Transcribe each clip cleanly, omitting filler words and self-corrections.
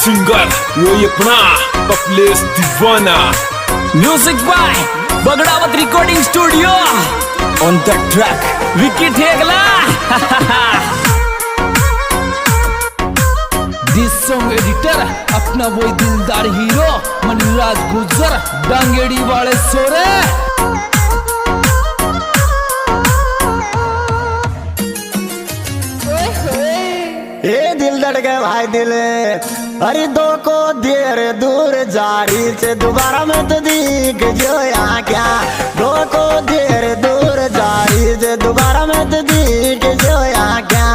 Singer वो अपना कपलेश दीवाना। Music by Bagdawat recording studio. On the track Vicky Thegla. This song editor अपना वही दिलदार हीरो मनीराज गुजर डांगेड़ी वाले सोरे। ए दिल धड़ गए भाई दिल, अरे दो को देर दूर जारी से दोबारा में तो दिख जो यहाँ क्या। दो को देर दूर जारी से दोबारा में तो दिख जो यहाँ क्या।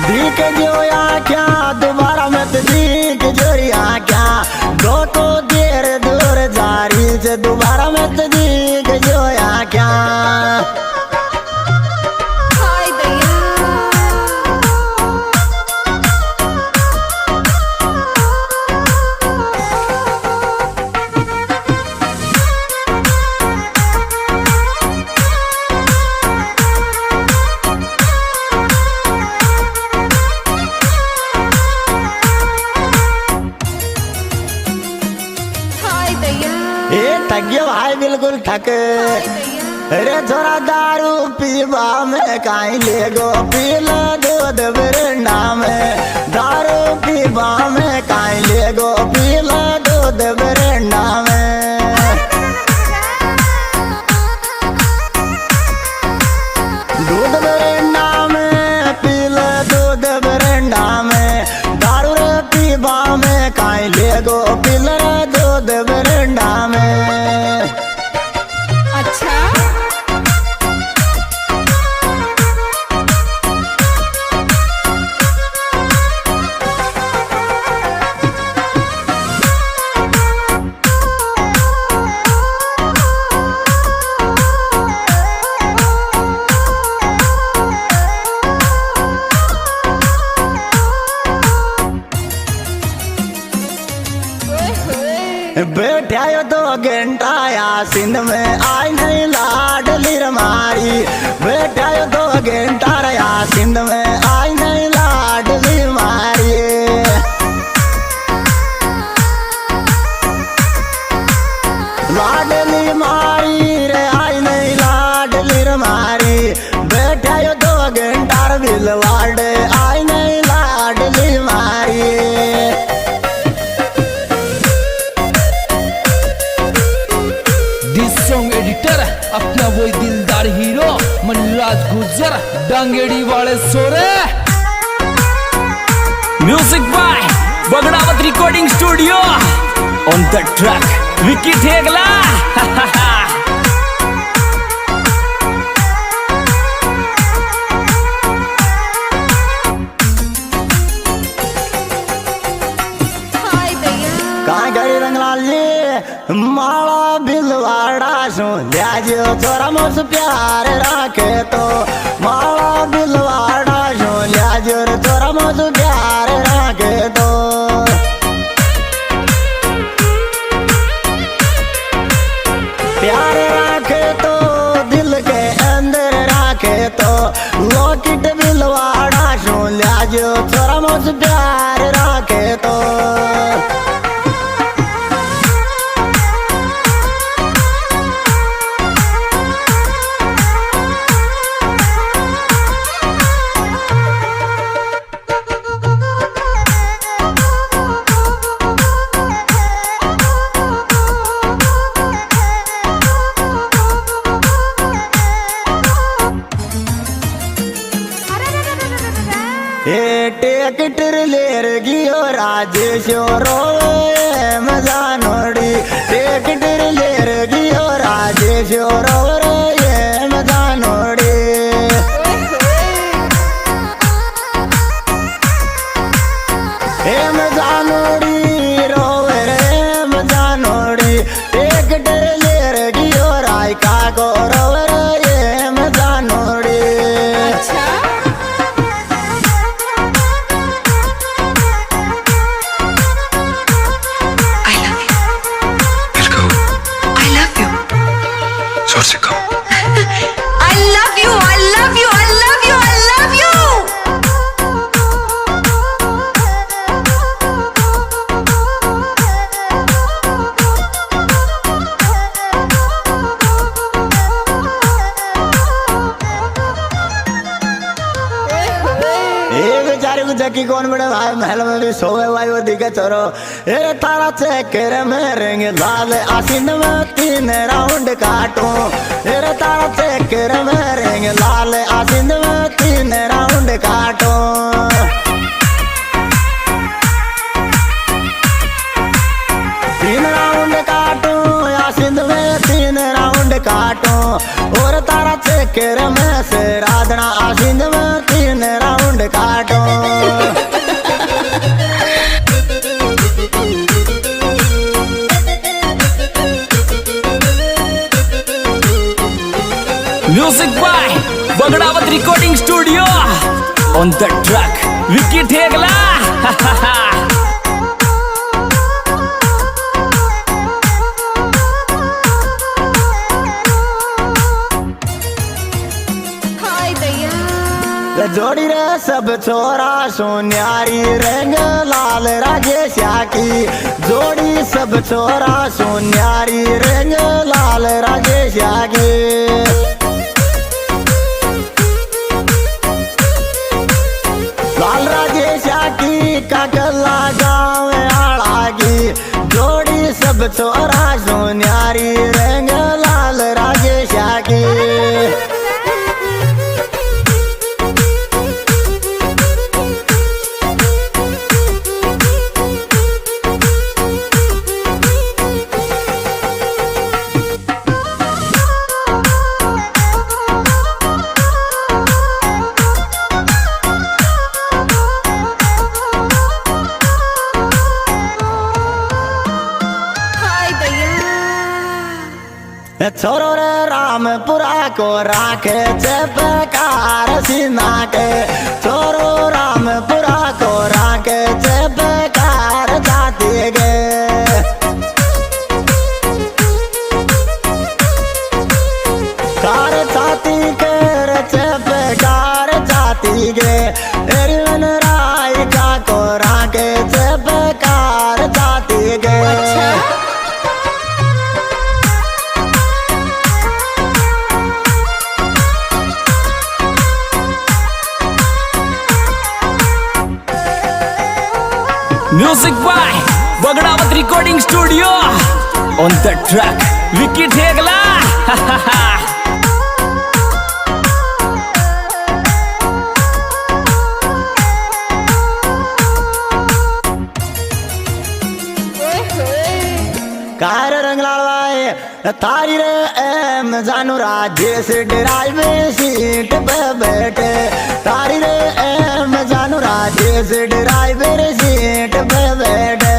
दिख जो यहाँ क्या दोबारा में तो दिख जो यहाँ क्या। दो को देर दूर जारी से दोबारा में तो दिख जो यहाँ क्या। थक भाई बिल्कुल थक। अरे थोड़ा दारू पीवा में काई ले गो पीला दूध बिरंडा में। दारू पीवा में काई ले गो पीला दूध बिरंडा में। दूध बिरंडा में पीला दूध बिरंडा में। दारू पीवा में काई ले गो पीला दूध बिरंडा में। बैठा दो घंटा या सिंध में आई नहीं लाडली रमारी। बैठा दो घंटा या सिंध में आई नहीं लाडली मारी। लाडली मारी रे आई नहीं लाडली रमारी। बैठा दो घंटा बिलवाड़ आई नहीं लाडली मारी। सॉन्ग एडिटर अपना वही दिलदार हीरो मनीराज गुजर डांगेड़ी वाले सोरे। Music by Bagdawat recording studio. On the track Vicky Thegla. माला बिलवाड़ा सो लियाजो थोड़ा मुझ प्यार रखे तो। माला बिलवाड़ा सो लियाजो थोड़ा मुझ प्यार रखे तो। प्यार रखे तो दिल के अंदर रखे तो। लॉकेट बिलवाड़ा सो लियाजो थोड़ा मुझ प्यार रखे तो। टेकटर लेर गियो राजेश्वरो मजा नोड़ी। टेकटर लेर गियो राजेश्वरो ये मजा नोड़ी। ए मजा नोड़ी रोवे रे मजा नोड़ी। टेकटर लेर गियो राय का गो रोवे ये मजा नोड़ी। जकी कौन बड़े भाई महल में भी सोए भाई वो दिखे चोरो ए तारा चक्कर में रेंगे लाल आसिन में 3 राउंड काटूं ए तारा चक्कर में रेंगे लाल आसिन में 3 राउंड काटूं 3 राउंड काटूं आसिन में 3 राउंड काटूं और तारा चक्कर में से राधना आसिन में 3 राउंड काटूं music by Bagdawat recording studio on the track Vicky Thegla जोड़ी रे सब छोरा सोन्यारी रंग लाल राजेशा की जोड़ी सब छोरा सोन्यारी रंग लाल राजेशा की लाल राजेशा की काकला गाँव आड़ा की जोड़ी सब छोरा सोन्यारी रंग लाल राजेशा की छोरो रे रामपुरा को राखे चपकार सीना के छोरो रामपुरा को राखे चपकार जाती गे कार जाती कर चपकार जाती गे एरियन राय का को राखे चपकार जाती गे music by Bagdawat recording studio on the track Vicky Thegla कार रंग लालवाए तारी रे एम जानू राजेश ड्राइवर सीट पे बैठे तारी रे एम जानू राजेश ड्राइवर सीट पे बैठे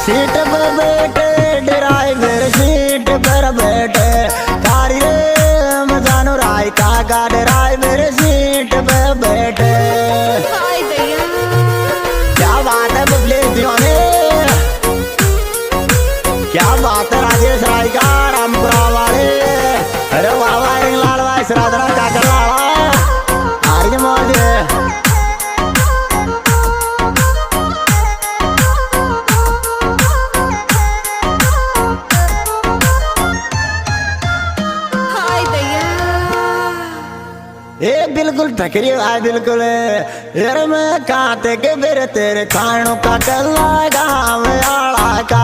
सीट पे बैठे ड्राइवर सीट पर बैठे तारी रे एम जानू राय का ड्राइवर सीट पे बैठे क्या बात है राजेश राय का रामपुरा वाले अरे वाह वाह लाल भाई राधना का कर लाला आर्य मौज ए बिल्कुल ठकरी भाई बिल्कुल यार मैं काते के बेर तेरे खानों का कला गाँव आड़ा का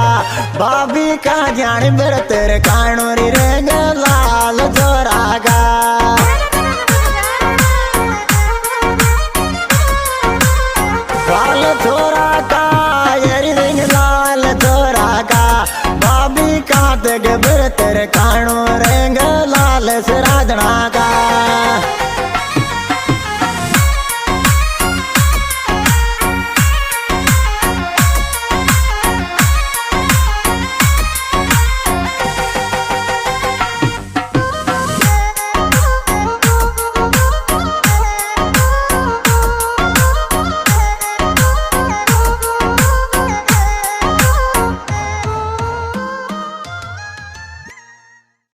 भाभी का जाने बेर तेरे खानों री रंग लाल छोरा का लाल छोरा का यारी रंग लाल छोरा का भाभी काते के बेर तेरे खानों रंग लाल से राधना का